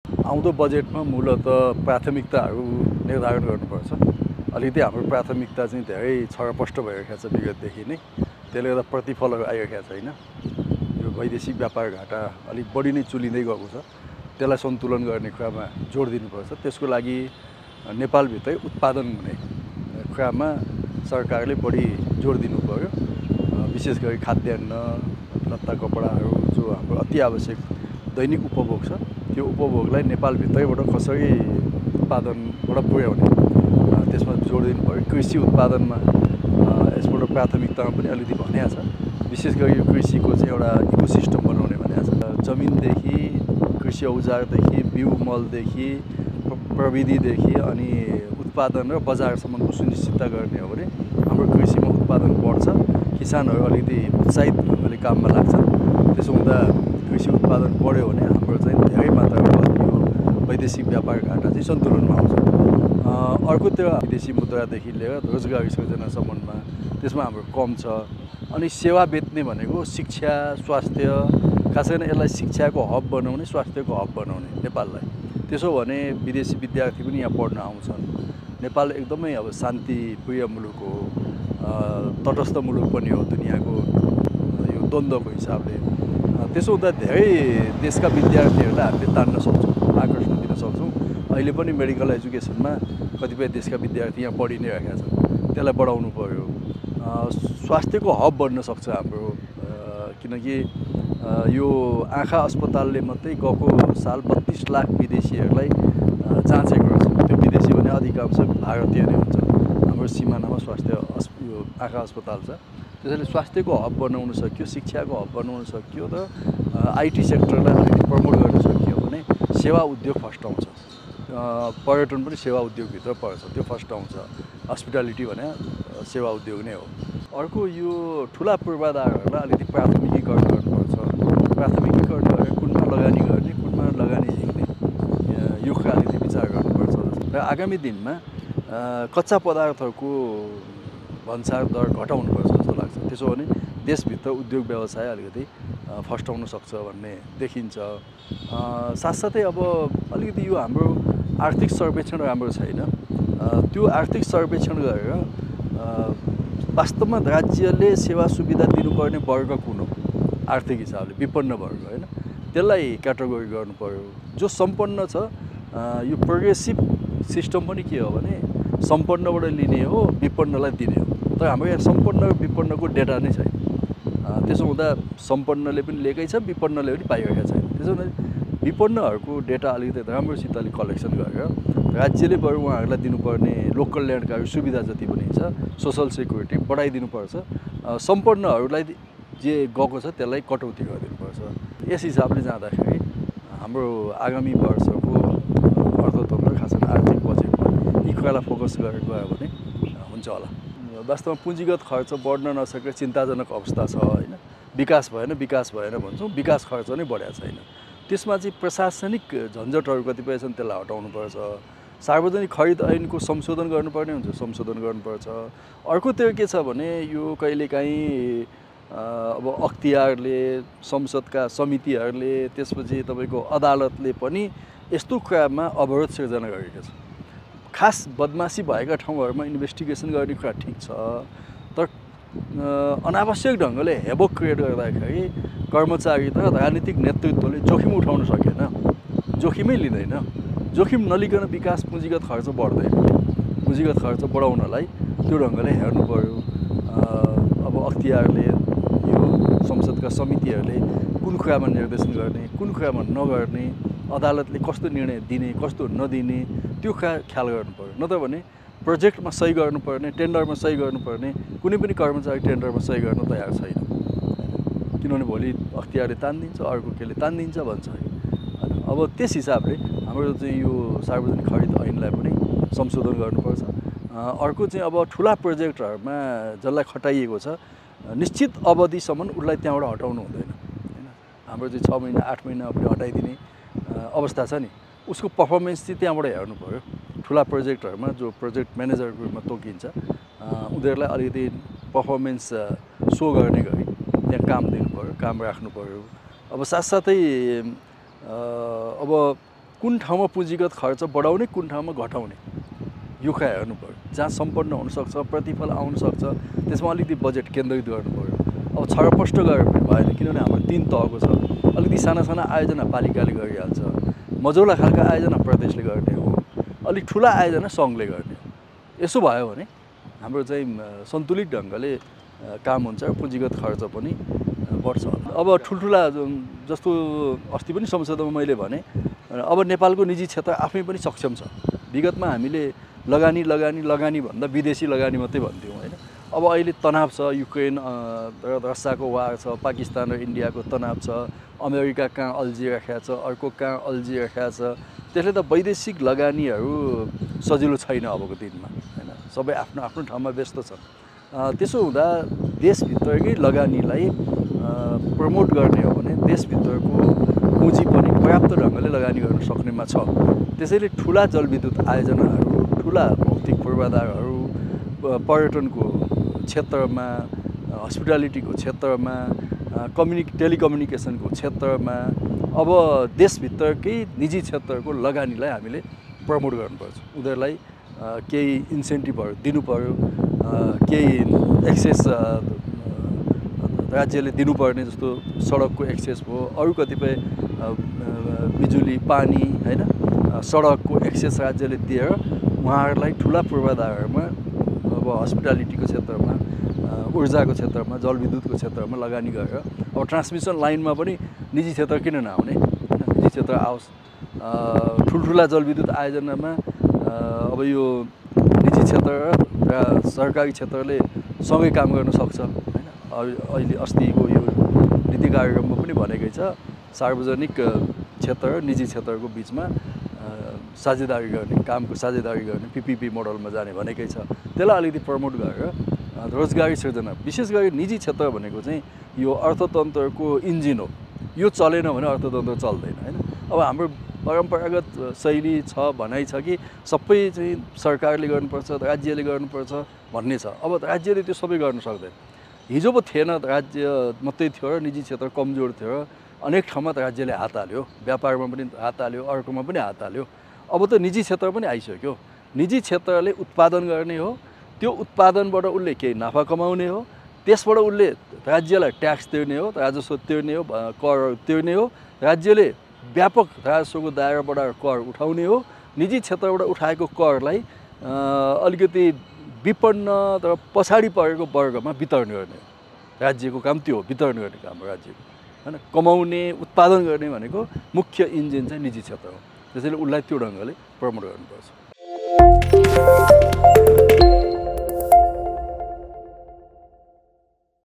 आउँदो बजेटमा मूलतः प्राथमिकताहरू निर्धारण गर्नुपर्छ। अलिकति हाम्रो प्राथमिकता चाहिँ धेरै छरपष्ट भइरहेको छ विगतदेखि नै। त्यसले गर्दा प्रतिफलहरू आइरहेको छैन। यो वैदेशिक व्यापार घाटा अलिक बढी नै चुलिँदै गएको छ। त्यसलाई सन्तुलन गर्ने कुरामा जोड दिनुपर्छ। त्यसको लागि नेपालभित्रै उत्पादन हुने कुरामा सरकारले बढी जोड दिनु पर्यो। विशेष गरी खाद्यान्न, लत्ता कपडाहरू जो हाम्रो अति आवश्यक दैनिक उपभोग छ, त्यो उपभोगलाई नेपालभित्रैबाट कसरी उत्पादनबाट पुर्याउने त्यसमा जोड दिनु पर्यो। कृषि उत्पादनमा यसबाट प्राथमिकतामा पनि अलिकति भनिएको छ। विशेष गरी यो कृषिको चाहिँ एउटा इकोसिस्टम बनाउने भनेको छ। जमिनदेखि, कृषि औजारदेखि, बिउ मलदेखि, प्रविधिदेखि अनि उत्पादन र बजारसम्मको सुनिश्चितता गर्ने हो भने हाम्रो कृषिमा उत्पादन बढ्छ, किसानहरू अलिकति उत्साहित ढङ्गले काममा लाग्छन्। त्यसो हुँदा कृषि उत्पादन बढ्यो भने हाम्रो चाहिँ धेरै मात्रामा यो वैदेशिक व्यापार घाटा चाहिँ सन्तुलनमा आउँछ। अर्कोतिर विदेशी मुद्रादेखि लिएर रोजगारी सृजना सम्बन्धमा त्यसमा हाम्रो कम छ। अनि सेवा बेच्ने भनेको शिक्षा, स्वास्थ्य, खास गरी यसलाई शिक्षाको हब बनाउने, स्वास्थ्यको हब बनाउने नेपाललाई। त्यसो भने विदेशी विद्यार्थी पनि यहाँ पढ्न आउँछन्। नेपाल एकदमै अब शान्तिप्रिय मुलुक हो, तटस्थ मुलुक पनि हो दुनियाँको यो द्वन्द्वको हिसाबले। त्यसो हुँदा धेरै देशका विद्यार्थीहरूलाई हामीले तान्न सक्छौँ, आकर्षण दिन सक्छौँ। अहिले पनि मेडिकल एजुकेसनमा कतिपय देशका विद्यार्थी यहाँ पढि नै रहेका छन्। त्यसलाई बढाउनु पर्यो। स्वास्थ्यको हब बन्न सक्छ हाम्रो, किनकि यो आँखा अस्पतालले मात्रै गएको साल 32 लाख विदेशीहरूलाई जाँचेको रहेछ। त्यो विदेशी भने अधिकांश भारतीय नै हुन्छ। हाम्रो सिमानामा यो आँखा अस्पताल छ। त्यसैले स्वास्थ्यको हब बनाउन सकियो, शिक्षाको हब बनाउन सकियो र आइटी सेक्टरलाई अलिकति प्रमोट गर्न सकियो भने सेवा उद्योग फर्स्ट आउँछ। पर्यटन पनि सेवा उद्योगभित्र पर्छ, त्यो फर्स्ट आउँछ। हस्पिटालिटी भने सेवा उद्योग नै हो। अर्को यो ठुला पूर्वाधारहरूलाई अलिकति प्राथमिकीकरण गर्नुपर्छ। प्राथमिकीकरण गरेर कुनमा लगानी गर्ने, कुनमा लगानी झिक्ने, यो कुरा अलिकति विचार गर्नुपर्छ। र आगामी दिनमा कच्चा पदार्थको भन्सार दर घटाउनुपर्छ जस्तो लाग्छ। त्यसो भने देशभित्र उद्योग व्यवसाय अलिकति फस्टाउन सक्छ भन्ने देखिन्छ। साथसाथै अब अलिकति यो हाम्रो आर्थिक सर्वेक्षण राम्रो छैन। त्यो आर्थिक सर्वेक्षण गरेर वास्तवमा राज्यले सेवा सुविधा दिनुपर्ने वर्ग कुन हो आर्थिक हिसाबले, विपन्न वर्ग होइन, त्यसलाई क्याटेगोरी गर्नु पर्यो। जो सम्पन्न छ, यो प्रोग्रेसिभ सिस्टम पनि के हो भने सम्पन्नबाट लिने हो, विपन्नलाई दिने हो। तर हाम्रो यहाँ सम्पन्न र विपन्नको डेटा नै छैन। त्यसो हुँदा सम्पन्नले पनि लिएकै छ, विपन्नले पनि पाइरहेका छैन। त्यसो हुँदा विपन्नहरूको डेटा अलिकति राम्रोसितले कलेक्सन गरेर राज्यले बरु उहाँहरूलाई दिनुपर्ने लोकल ल्यान्डका सुविधा जति पनि छ, सोसल सेक्युरिटी बढाइदिनुपर्छ। सम्पन्नहरूलाई जे गएको छ त्यसलाई कटौती गरिदिनुपर्छ। यस हिसाबले जाँदाखेरि हाम्रो आगामी वर्षको अर्थतन्त्र, खास गरी आर्थिक बजेटमा यी कुरालाई फोकस गरेर गयो भने हुन्छ होला। वास्तवमा पुँजीगत खर्च बढ्न नसकेर चिन्ताजनक अवस्था छ होइन। विकास भएन भन्छौँ, विकास खर्च नै बढेको छैन। त्यसमा चाहिँ प्रशासनिक झन्झटहरू कतिपय छन्, त्यसलाई हटाउनुपर्छ। सार्वजनिक खरिद ऐनको संशोधन गर्नुपर्ने हुन्छ, संशोधन गर्नुपर्छ। अर्कोतिर के छ भने यो कहिलेकाहीँ अब अख्तियारले, संसदका समितिहरूले, त्यसपछि तपाईँको अदालतले पनि यस्तो कुरामा अवरोध सिर्जना गरेको छ। खास बदमासी भएका ठाउँहरूमा इन्भेस्टिगेसन गर्ने कुरा ठिक छ, तर अनावश्यक ढङ्गले हेबोक क्रिएट गर्दाखेरि कर्मचारी र राजनीतिक नेतृत्वले जोखिम उठाउन सकेन, जोखिमै लिँदैन। जोखिम नलिकन विकास पुँजीगत खर्च बढ्दैन। पुँजीगत खर्च बढाउनलाई त्यो ढङ्गले हेर्नु पर्यो। अब अख्तियारले, यो संसदका समितिहरूले कुन कुरामा निर्देशन गर्ने, कुन कुरामा नगर्ने, अदालतले कस्तो निर्णय दिने, कस्तो नदिने, त्यो ख्याल गर्नु पर्यो। नत्र भने प्रोजेक्टमा सही गर्नुपर्ने, टेन्डरमा सही गर्नुपर्ने कुनै पनि कर्मचारी टेन्डरमा सही गर्न तयार छैन। किनभने भोलि अख्तियारले तानिदिन्छ, अर्को केले तानिदिन्छ भन्छ। अब त्यस हिसाबले हाम्रो चाहिँ यो सार्वजनिक खरिद ऐनलाई पनि संशोधन गर्नुपर्छ। अर्को चाहिँ अब ठुला प्रोजेक्टहरूमा जसलाई खटाइएको छ, निश्चित अवधिसम्म उसलाई त्यहाँबाट हटाउनु हुँदैन होइन। हाम्रो चाहिँ 6 महिना 8 महिना पनि हटाइदिने अवस्था छ नि, उसको पर्फर्मेन्स चाहिँ त्यहाँबाट हेर्नु पर्यो। ठुला प्रोजेक्टहरूमा जो प्रोजेक्ट म्यानेजरको रूपमा तोकिन्छ, उनीहरूलाई अलिकति पर्फर्मेन्स सो गर्ने गरी त्यहाँ काम दिनु पर्यो, काम राख्नु पर्यो। अब साथसाथै अब कुन ठाउँमा पुँजीगत खर्च बढाउने कुन ठाउँमा घटाउने यो खा हेर्नु पर्यो। जहाँ सम्पन्न हुनसक्छ प्रतिफल आउन सक्छ त्यसमा अलिकति बजेट केन्द्रित गर्नु पर्यो। अब छरपष्ट गरेर पनि भएन किनभने हाम्रो 3 तहको छ। अलिकति साना साना आयोजना पालिकाले गरिहाल्छ, मजौला खालका आयोजना प्रदेशले गर्ने हो, अलिक ठुला आयोजना सङ्घले गर्ने हो। यसो भयो भने हाम्रो चाहिँ सन्तुलित ढङ्गले काम हुन्छ र पुँजीगत खर्च पनि बढ्छ। अब ठुल्ठुला जस्तो अस्ति पनि संसदमा मैले भने अब नेपालको निजी क्षेत्र आफै पनि सक्षम छ। विगतमा हामीले लगानी भन्दा विदेशी लगानी मात्रै भन्थ्यौँ होइन। अब अहिले तनाव छ, युक्रेन र रसियाको वार छ, पाकिस्तान र इन्डियाको तनाव छ, अमेरिका कहाँ अल्झिरहेको छ, अर्को कहाँ अल्झिरहेको छ। त्यसले त वैदेशिक लगानीहरू सजिलो छैन अबको दिनमा होइन। सबै आफ्नो आफ्नो ठाउँमा व्यस्त छन्। त्यसो हुँदा देशभित्रकै लगानीलाई प्रमोट गर्ने हो भने देशभित्रको पुँजी पनि पर्याप्त ढङ्गले लगानी गर्न सक्नेमा छ। त्यसैले ठुला जलविद्युत आयोजनाहरू, ठुला भौतिक पूर्वाधारहरू, पर्यटनको क्षेत्रमा, हस्पिटालिटीको क्षेत्रमा, टेलिकम्युनिकेसनको क्षेत्रमा अब देशभित्रकै निजी क्षेत्रको लगानीलाई हामीले प्रमोट गर्नुपर्छ। उनीहरूलाई केही इन्सेन्टिभहरू दिनु पर्यो, केही एक्सेस राज्यले दिनुपर्ने जस्तो सडकको एक्सेस भयो, अरू कतिपय बिजुली पानी होइन सडकको एक्सेस राज्यले दिएर उहाँहरूलाई ठुला पूर्वाधारमा अब हस्पिटालिटीको क्षेत्रमा, ऊर्जाको क्षेत्रमा, जलविद्युतको क्षेत्रमा लगानी गरेर अब ट्रान्समिसन लाइनमा पनि निजी क्षेत्र किन नआउने होइन, निजी क्षेत्र आओस्। ठुल्ठुला जलविद्युत आयोजनामा अब यो निजी क्षेत्र र सरकारी क्षेत्रले सँगै काम गर्न सक्छ होइन। अहिले अस्तिको यो नीति कार्यक्रममा पनि भनेकै छ सार्वजनिक क्षेत्र र निजी क्षेत्रको बिचमा साझेदारी गर्ने, कामको साझेदारी गर्ने, PPP मोडलमा जाने भनेकै छ। त्यसलाई अलिकति प्रमोट गरेर रोजगारी सृजना, विशेष गरी निजी क्षेत्र भनेको चाहिँ यो अर्थतन्त्रको इन्जिन हो। यो चलेन भने अर्थतन्त्र चल्दैन होइन। अब हाम्रो परम्परागत शैली छ, भनाइ छ कि सबै चाहिँ सरकारले गर्नुपर्छ, राज्यले गर्नुपर्छ भन्ने छ। अब राज्यले त्यो सबै गर्न सक्दैन। हिजो पो थिएन, राज्य मात्रै थियो र निजी क्षेत्र कमजोर थियो र अनेक ठाउँमा त राज्यले हात हाल्यो, व्यापारमा पनि हात हाल्यो, अर्कोमा पनि हात हाल्यो। अब त निजी क्षेत्र पनि आइसक्यो। निजी क्षेत्रले उत्पादन गर्ने हो, त्यो उत्पादनबाट उसले केही नाफा कमाउने हो, त्यसबाट उसले राज्यलाई ट्याक्स तिर्ने हो, राजस्व तिर्ने हो, कर तिर्ने हो। राज्यले व्यापक राजस्वको दायरा बढाएर कर उठाउने हो। निजी क्षेत्रबाट उठाएको करलाई अलिकति विपन्न तर पछाडि परेको वर्गमा वितरण गर्ने हो। राज्यको काम त्यो हो, वितरण गर्ने काम हो राज्यको होइन। कमाउने, उत्पादन गर्ने भनेको मुख्य इन्जिन चाहिँ निजी क्षेत्र हो। त्यसैले उसलाई त्यो ढङ्गले प्रमोट गर्नुपर्छ।